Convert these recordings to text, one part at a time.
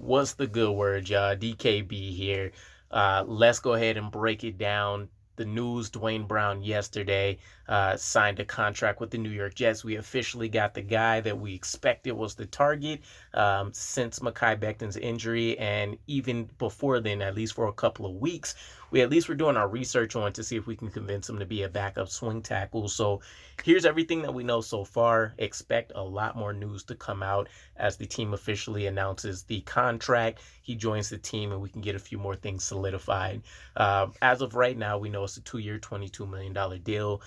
What's the good word, y'all? DKB here. Let's go ahead and break it down. The news: Duane Brown yesterday signed a contract with the New York Jets. We officially got the guy that we expected was the target since Mekhi Becton's injury. And even before then, at least for a couple of weeks, we at least were doing our research on to see if we can convince him to be a backup swing tackle. So here's everything that we know so far. Expect a lot more news to come out as the team officially announces the contract. He joins the team and we can get a few more things solidified. As of right now, we know it's a 2-year, $22 million deal.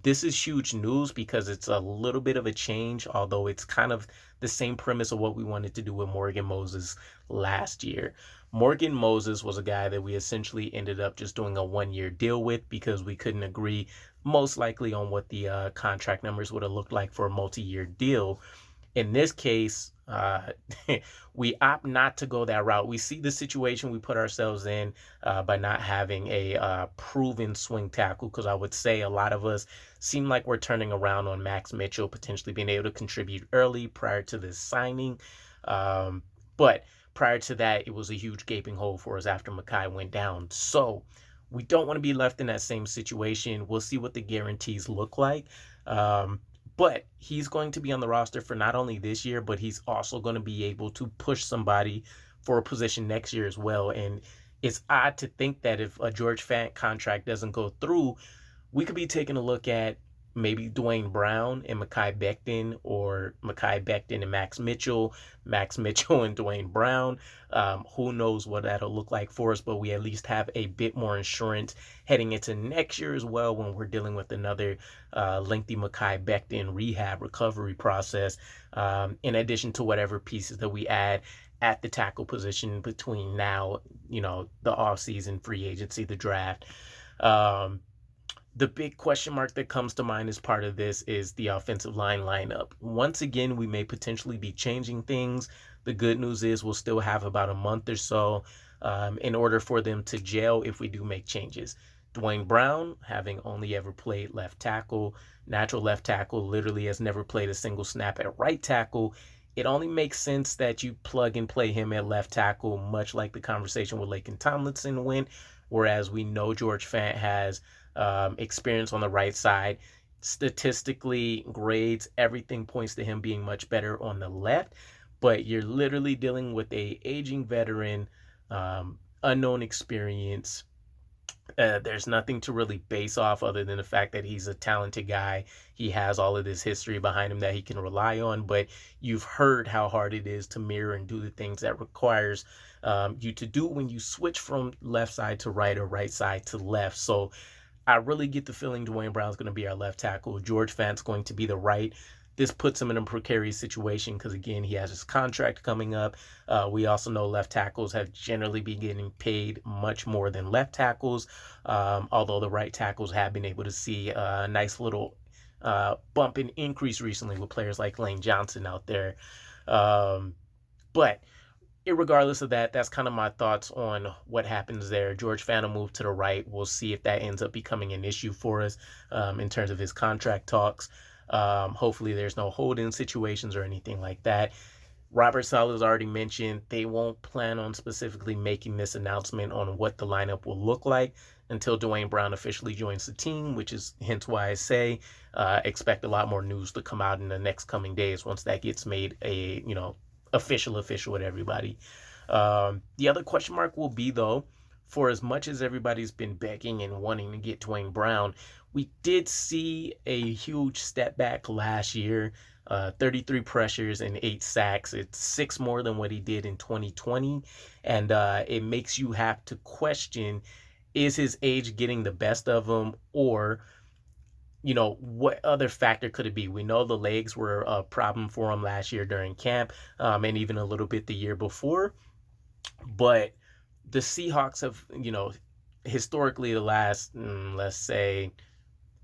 This is huge news because it's a little bit of a change, although it's kind of the same premise of what we wanted to do with Morgan Moses last year. Morgan Moses was a guy that we essentially ended up just doing a 1-year deal with because we couldn't agree most likely on what the contract numbers would have looked like for a multi-year deal. In this case, we opt not to go that route. We see the situation we put ourselves in by not having a proven swing tackle, because I would say a lot of us seem like we're turning around on Max Mitchell potentially being able to contribute early prior to this signing. But prior to that, it was a huge gaping hole for us after Mekhi went down. So we don't want to be left in that same situation. We'll see what the guarantees look like. But he's going to be on the roster for not only this year, but he's also going to be able to push somebody for a position next year as well. And it's odd to think that if a George Fant contract doesn't go through, we could be taking a look at maybe Duane Brown and Mekhi Becton, or Mekhi Becton and Max Mitchell and Duane Brown. Who knows what that'll look like for us, but we at least have a bit more insurance heading into next year as well when we're dealing with another lengthy Mekhi Becton rehab recovery process, in addition to whatever pieces that we add at the tackle position between now, the offseason, free agency, the draft. The big question mark that comes to mind as part of this is the offensive line lineup. Once again, we may potentially be changing things. The good news is we'll still have about a month or so in order for them to gel if we do make changes. Duane Brown, having only ever played left tackle, natural left tackle, literally has never played a single snap at right tackle. It only makes sense that you plug and play him at left tackle, much like the conversation with Laken Tomlinson went, whereas we know George Fant has experience on the right side. Statistically, grades, everything points to him being much better on the left, but you're literally dealing with a aging veteran, unknown experience. There's nothing to really base off other than the fact that he's a talented guy. He has all of this history behind him that he can rely on, but you've heard how hard it is to mirror and do the things that requires you to do when you switch from left side to right or right side to left. So I really get the feeling Duane Brown's going to be our left tackle. George Fant's going to be the right. This puts him in a precarious situation because, again, he has his contract coming up. We also know left tackles have generally been getting paid much more than left tackles, although the right tackles have been able to see a nice little bump and increase recently with players like Lane Johnson out there. But irregardless of that, that's kind of my thoughts on what happens there. George Fant will move to the right. We'll see if that ends up becoming an issue for us in terms of his contract talks. Hopefully there's no hold-in situations or anything like that. Robert Saleh's already mentioned they won't plan on specifically making this announcement on what the lineup will look like until Duane Brown officially joins the team, which is hence why I say expect a lot more news to come out in the next coming days once that gets made a, official with everybody. The other question mark will be, though, for as much as everybody's been begging and wanting to get Duane Brown, we did see a huge step back last year, 33 pressures and 8 sacks. It's 6 more than what he did in 2020, and it makes you have to question, is his age getting the best of him, or what other factor could it be? We know the legs were a problem for him last year during camp, and even a little bit the year before. But the Seahawks have, historically the last, let's say,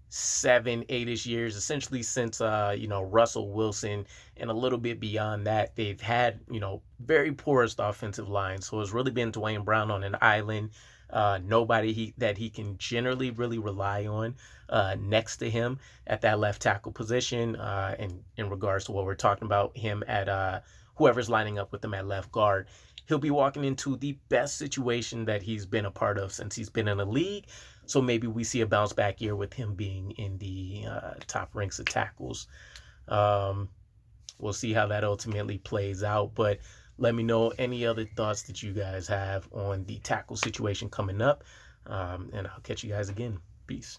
7, 8-ish years, essentially since, Russell Wilson, and a little bit beyond that, they've had, very porous offensive line. So it's really been Duane Brown on an island. Nobody that he can generally really rely on next to him at that left tackle position. And in regards to what we're talking about, him at whoever's lining up with him at left guard, he'll be walking into the best situation that he's been a part of since he's been in the league. So maybe we see a bounce back year with him being in the top ranks of tackles. We'll see how that ultimately plays out. But let me know any other thoughts that you guys have on the tackle situation coming up. And I'll catch you guys again. Peace.